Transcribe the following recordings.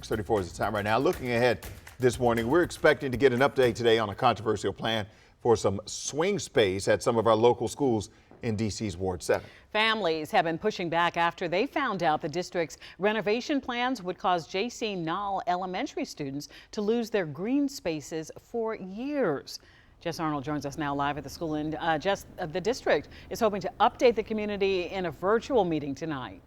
6:34 is the time right now. Looking ahead this morning, we're expecting to get an update today on a controversial plan for some swing space at some of our local schools in D.C.'s Ward 7. Families have been pushing back after they found out the district's renovation plans would cause J.C. Nalle Elementary students to lose their green spaces for years. Jess Arnold joins us now live at the school, and Jess, the district is hoping to update the community in a virtual meeting tonight.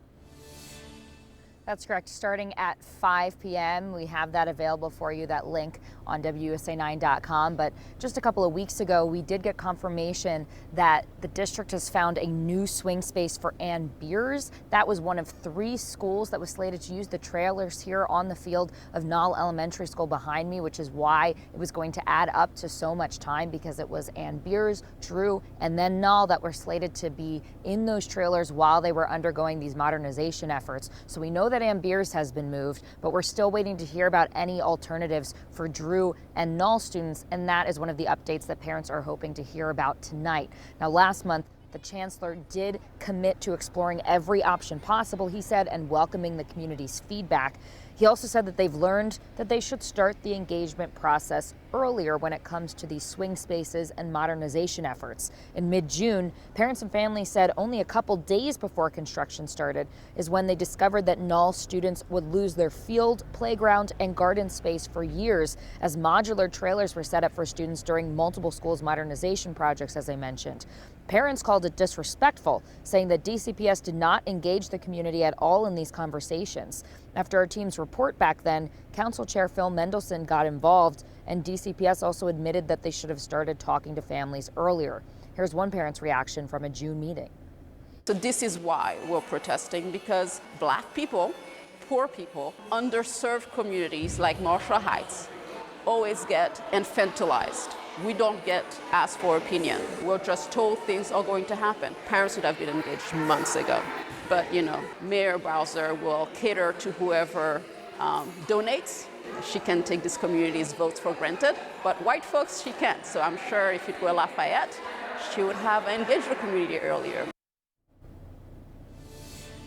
That's correct. Starting at 5 p.m. We have that available for you, that link on WUSA9.com. But just a couple of weeks ago, we did get confirmation that the district has found a new swing space for Ann Beers. That was one of 3 schools that was slated to use the trailers here on the field of Nalle Elementary School behind me, which is why it was going to add up to so much time, because it was Ann Beers, Drew, and then Nalle that were slated to be in those trailers while they were undergoing these modernization efforts. So we know that Ann Beers has been moved, but we're still waiting to hear about any alternatives for Drew and Nalle students, and that is one of the updates that parents are hoping to hear about tonight. Now, last month, the chancellor did commit to exploring every option possible, he said, and welcoming the community's feedback. He also said that they've learned that they should start the engagement process earlier when it comes to these swing spaces and modernization efforts. In mid-June, parents and families said only a couple days before construction started is when they discovered that Nalle students would lose their field, playground, and garden space for years, as modular trailers were set up for students during multiple schools' modernization projects, as I mentioned. Parents called it disrespectful, saying that DCPS did not engage the community at all in these conversations. After our team's report back then, Council Chair Phil Mendelson got involved, and DCPS also admitted that they should have started talking to families earlier. Here's one parent's reaction from a June meeting. So this is why we're protesting, because Black people, poor people, underserved communities like Marshall Heights always get infantilized. We don't get asked for opinion. We're just told things are going to happen. Parents would have been engaged months ago. But, Mayor Bowser will cater to whoever donates. She can take this community's votes for granted, but white folks, she can't. So I'm sure if it were Lafayette, she would have engaged the community earlier.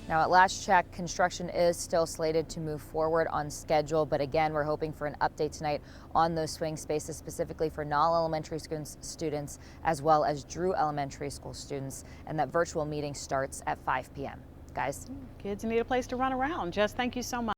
Now, at last check, construction is still slated to move forward on schedule, but again, we're hoping for an update tonight on those swing spaces, specifically for Nalle Elementary students as well as Drew Elementary School students, and that virtual meeting starts at 5 p.m. Guys? Kids need a place to run around. Jess, thank you so much.